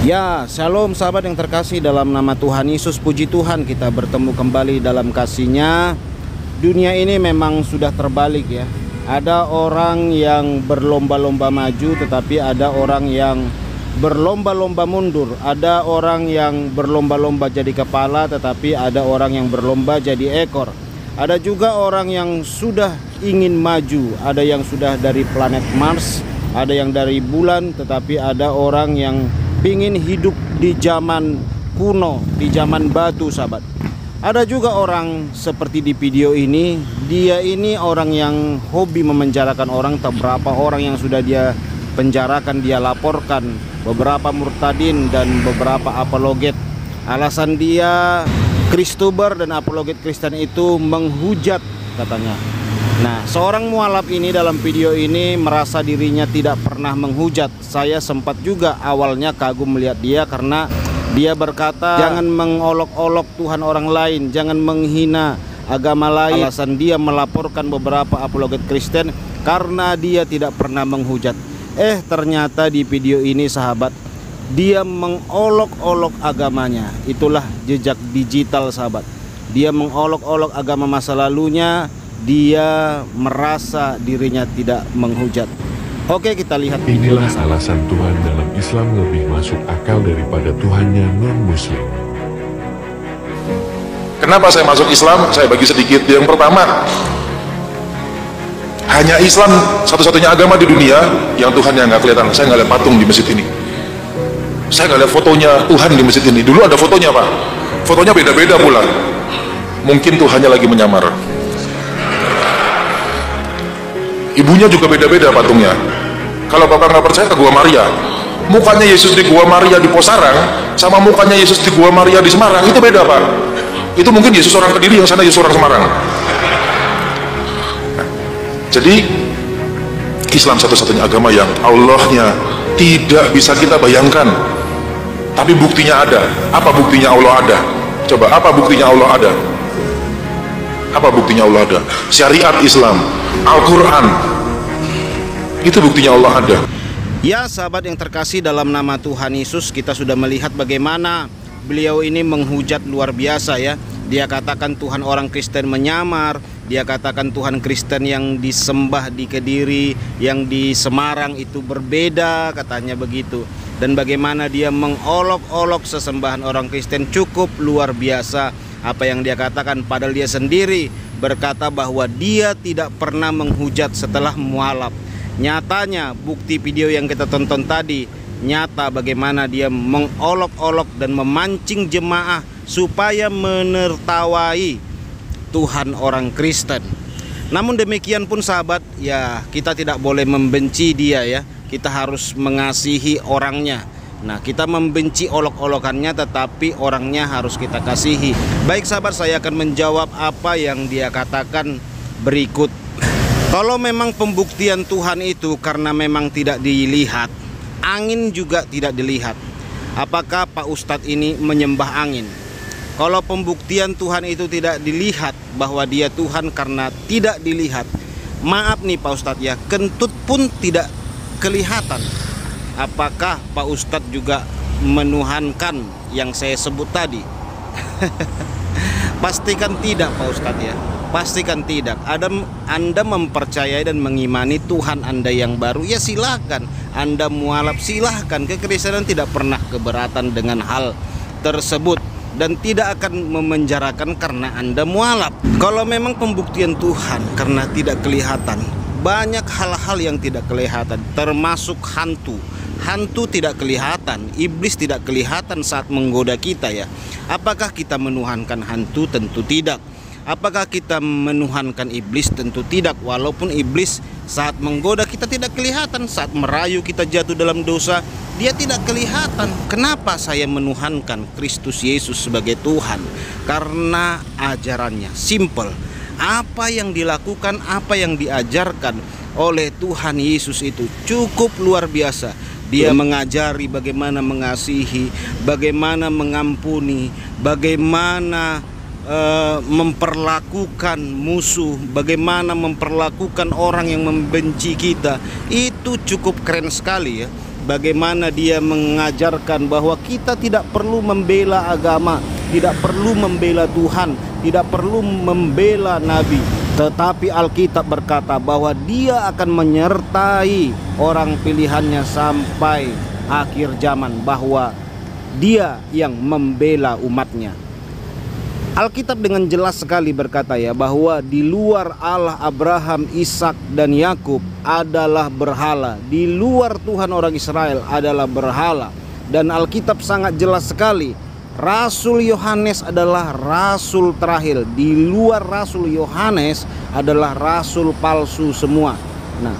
Ya, shalom sahabat yang terkasih dalam nama Tuhan Yesus. Puji Tuhan kita bertemu kembali dalam kasih-Nya. Dunia ini memang sudah terbalik ya. Ada orang yang berlomba-lomba maju, tetapi ada orang yang berlomba-lomba mundur. Ada orang yang berlomba-lomba jadi kepala, tetapi ada orang yang berlomba jadi ekor. Ada juga orang yang sudah ingin maju. Ada yang sudah dari planet Mars, ada yang dari bulan, tetapi ada orang yang ingin hidup di zaman kuno, di zaman batu sahabat. Ada juga orang seperti di video ini. Dia ini orang yang hobi memenjarakan orang. Tak berapa orang yang sudah dia penjarakan, dia laporkan. Beberapa murtadin dan beberapa apologet. Alasan dia Kristuber dan apologet Kristen itu menghujat katanya. Nah, seorang mualaf ini dalam video ini merasa dirinya tidak pernah menghujat. Saya sempat juga awalnya kagum melihat dia karena dia berkata jangan mengolok-olok Tuhan orang lain, jangan menghina agama lain. Alasan dia melaporkan beberapa apologet Kristen karena dia tidak pernah menghujat. Ternyata di video ini sahabat, dia mengolok-olok agamanya. Itulah jejak digital sahabat. Dia mengolok-olok agama masa lalunya. Dia merasa dirinya tidak menghujat. Oke, kita lihat. Inilah alasan Tuhan dalam Islam lebih masuk akal daripada Tuhannya non-Muslim. Kenapa saya masuk Islam? Saya bagi sedikit. Yang pertama, hanya Islam satu-satunya agama di dunia yang Tuhan yang nggak kelihatan. Saya nggak lihat patung di masjid ini. Saya nggak lihat fotonya Tuhan di masjid ini. Dulu ada fotonya Pak. Fotonya beda-beda pula. Mungkin Tuhannya lagi menyamar. Ibunya juga beda-beda patungnya. Kalau Bapak nggak percaya ke Gua Maria, mukanya Yesus di Gua Maria di Posarang sama mukanya Yesus di Gua Maria di Semarang itu beda Pak. Itu mungkin Yesus orang Kediri, yang sana Yesus orang Semarang. Nah, jadi Islam satu-satunya agama yang Allahnya tidak bisa kita bayangkan, tapi buktinya ada. Apa buktinya Allah ada? Coba, apa buktinya Allah ada? Apa buktinya Allah ada? Syariat Islam, Al-Quran, itu buktinya Allah ada. Ya sahabat yang terkasih dalam nama Tuhan Yesus, kita sudah melihat bagaimana beliau ini menghujat luar biasa ya. Dia katakan Tuhan orang Kristen menyamar. Dia katakan Tuhan Kristen yang disembah di Kediri, yang di Semarang itu berbeda, katanya begitu. Dan bagaimana dia mengolok-olok sesembahan orang Kristen cukup luar biasa. Apa yang dia katakan, padahal dia sendiri berkata bahwa dia tidak pernah menghujat setelah mualaf. Nyatanya bukti video yang kita tonton tadi nyata bagaimana dia mengolok-olok dan memancing jemaah supaya menertawai Tuhan orang Kristen. Namun demikian pun sahabat, ya kita tidak boleh membenci dia ya. Kita harus mengasihi orangnya. Nah, kita membenci olok-olokannya, tetapi orangnya harus kita kasihi. Baik sahabat, saya akan menjawab apa yang dia katakan berikut. Kalau memang pembuktian Tuhan itu karena memang tidak dilihat, angin juga tidak dilihat. Apakah Pak Ustadz ini menyembah angin? Kalau pembuktian Tuhan itu tidak dilihat, bahwa dia Tuhan karena tidak dilihat, maaf nih Pak Ustadz ya, kentut pun tidak kelihatan. Apakah Pak Ustadz juga menuhankan yang saya sebut tadi? Pastikan tidak Pak Ustadz ya. Pastikan tidak. Anda mempercayai dan mengimani Tuhan Anda yang baru, ya silahkan. Anda mualaf, silahkan. Kekristenan tidak pernah keberatan dengan hal tersebut dan tidak akan memenjarakan karena Anda mualaf. Kalau memang pembuktian Tuhan karena tidak kelihatan, banyak hal-hal yang tidak kelihatan, termasuk hantu. Hantu tidak kelihatan, iblis tidak kelihatan saat menggoda kita ya. Apakah kita menuhankan hantu? Tentu tidak. Apakah kita menuhankan iblis? Tentu tidak. Walaupun iblis saat menggoda kita tidak kelihatan, saat merayu kita jatuh dalam dosa, dia tidak kelihatan. Kenapa saya menuhankan Kristus Yesus sebagai Tuhan? Karena ajarannya simple. Apa yang dilakukan, apa yang diajarkan oleh Tuhan Yesus itu cukup luar biasa. Dia mengajari bagaimana mengasihi, bagaimana mengampuni, bagaimana memperlakukan musuh, bagaimana memperlakukan orang yang membenci kita. Itu cukup keren sekali ya. bagaimana dia mengajarkan bahwa kita tidak perlu membela agama, tidak perlu membela Tuhan, tidak perlu membela Nabi. Tetapi Alkitab berkata bahwa dia akan menyertai orang pilihannya sampai akhir zaman, bahwa dia yang membela umatnya. Alkitab dengan jelas sekali berkata ya, bahwa di luar Allah Abraham, Ishak dan Yakub adalah berhala. Di luar Tuhan orang Israel adalah berhala. Dan Alkitab sangat jelas sekali, Rasul Yohanes adalah rasul terakhir. Di luar Rasul Yohanes adalah rasul palsu semua. Nah,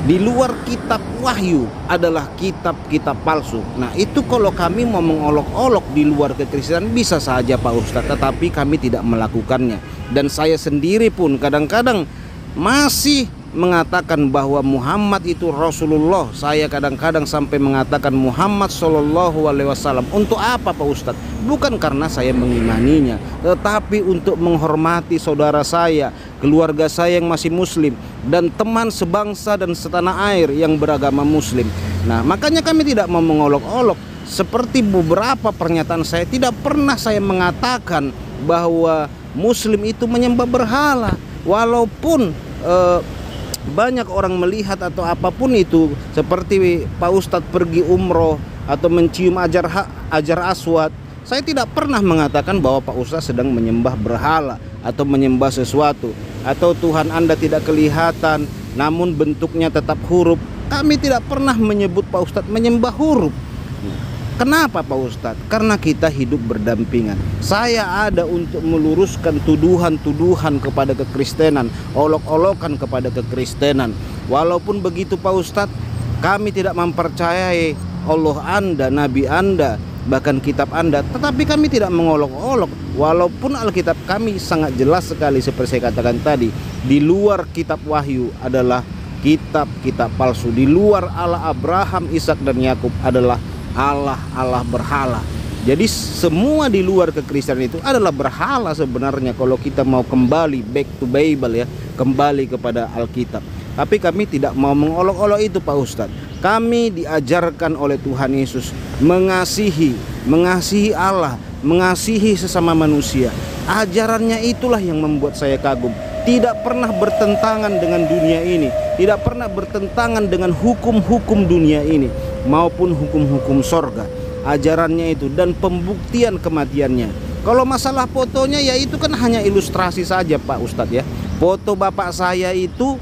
di luar kitab Wahyu adalah kitab-kitab palsu. Nah, itu kalau kami mau mengolok-olok di luar kekristenan bisa saja Pak Ustadz, tetapi kami tidak melakukannya. Dan saya sendiri pun kadang-kadang masih mengatakan bahwa Muhammad itu Rasulullah. Saya kadang-kadang sampai mengatakan Muhammad Shallallahu Alaihi Wasallam. Untuk apa Pak Ustadz? Bukan karena saya mengimaninya, tetapi untuk menghormati saudara saya, keluarga saya yang masih muslim, dan teman sebangsa dan setanah air yang beragama muslim. Nah, makanya kami tidak mau mengolok-olok. Seperti beberapa pernyataan saya, tidak pernah saya mengatakan bahwa muslim itu menyembah berhala. Walaupun banyak orang melihat atau apapun itu, seperti Pak Ustadz pergi umroh atau mencium ajar aswad, saya tidak pernah mengatakan bahwa Pak Ustadz sedang menyembah berhala atau menyembah sesuatu, atau Tuhan Anda tidak kelihatan namun bentuknya tetap huruf. Kami tidak pernah menyebut Pak Ustadz menyembah huruf. Kenapa Pak Ustadz? Karena kita hidup berdampingan. Saya ada untuk meluruskan tuduhan-tuduhan kepada kekristenan, olok-olokan kepada kekristenan. Walaupun begitu Pak Ustadz, kami tidak mempercayai Allah Anda, Nabi Anda, bahkan kitab Anda, tetapi kami tidak mengolok-olok. Walaupun Alkitab kami sangat jelas sekali seperti saya katakan tadi, di luar kitab Wahyu adalah kitab-kitab palsu. Di luar Allah Abraham, Ishak dan Yakub adalah Allah berhala. Jadi semua di luar kekristenan itu adalah berhala sebenarnya, kalau kita mau kembali back to Bible ya, kembali kepada Alkitab. Tapi kami tidak mau mengolok-olok itu Pak Ustadz. Kami diajarkan oleh Tuhan Yesus mengasihi Allah, mengasihi sesama manusia. Ajarannya itulah yang membuat saya kagum. Tidak pernah bertentangan dengan dunia ini, tidak pernah bertentangan dengan hukum-hukum dunia ini maupun hukum-hukum sorga. Ajarannya itu dan pembuktian kematiannya. Kalau masalah fotonya ya itu kan hanya ilustrasi saja Pak Ustadz ya. Foto bapak saya itu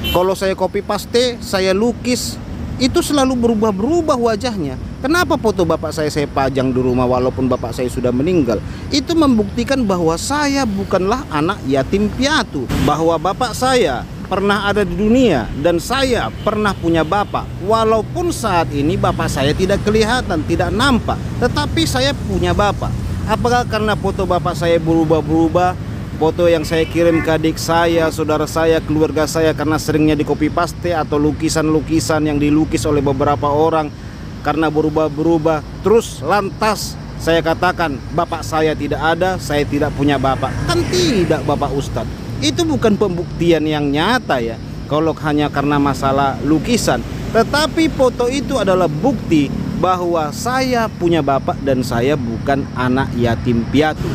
kalau saya copy paste, saya lukis, itu selalu berubah-berubah wajahnya. Kenapa foto bapak saya pajang di rumah walaupun bapak saya sudah meninggal? Itu membuktikan bahwa saya bukanlah anak yatim piatu, bahwa bapak saya pernah ada di dunia dan saya pernah punya bapak. Walaupun saat ini bapak saya tidak kelihatan, tidak nampak, tetapi saya punya bapak. Apakah karena foto bapak saya berubah-berubah? Foto yang saya kirim ke adik saya, saudara saya, keluarga saya karena seringnya di copy paste, atau lukisan-lukisan yang dilukis oleh beberapa orang karena berubah-berubah, terus lantas saya katakan bapak saya tidak ada, saya tidak punya bapak? Kan tidak Bapak Ustadz. Itu bukan pembuktian yang nyata ya, kalau hanya karena masalah lukisan. Tetapi foto itu adalah bukti bahwa saya punya bapak dan saya bukan anak yatim piatu.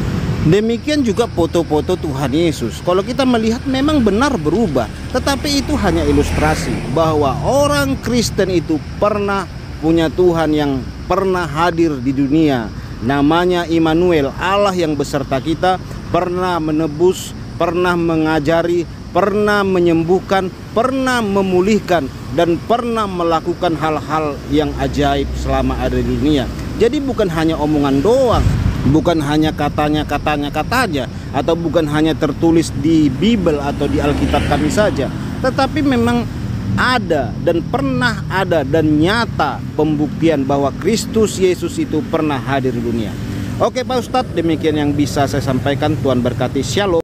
Demikian juga foto-foto Tuhan Yesus. Kalau kita melihat memang benar berubah, tetapi itu hanya ilustrasi bahwa orang Kristen itu pernah punya Tuhan yang pernah hadir di dunia. Namanya Immanuel, Allah yang beserta kita, pernah menebus, pernah mengajari, pernah menyembuhkan, pernah memulihkan, dan pernah melakukan hal-hal yang ajaib selama ada di dunia. Jadi bukan hanya omongan doang, bukan hanya katanya, atau bukan hanya tertulis di Bible atau di Alkitab kami saja, tetapi memang ada dan pernah ada dan nyata pembuktian bahwa Kristus Yesus itu pernah hadir di dunia. Oke Pak Ustadz, demikian yang bisa saya sampaikan. Tuhan berkati. Shalom.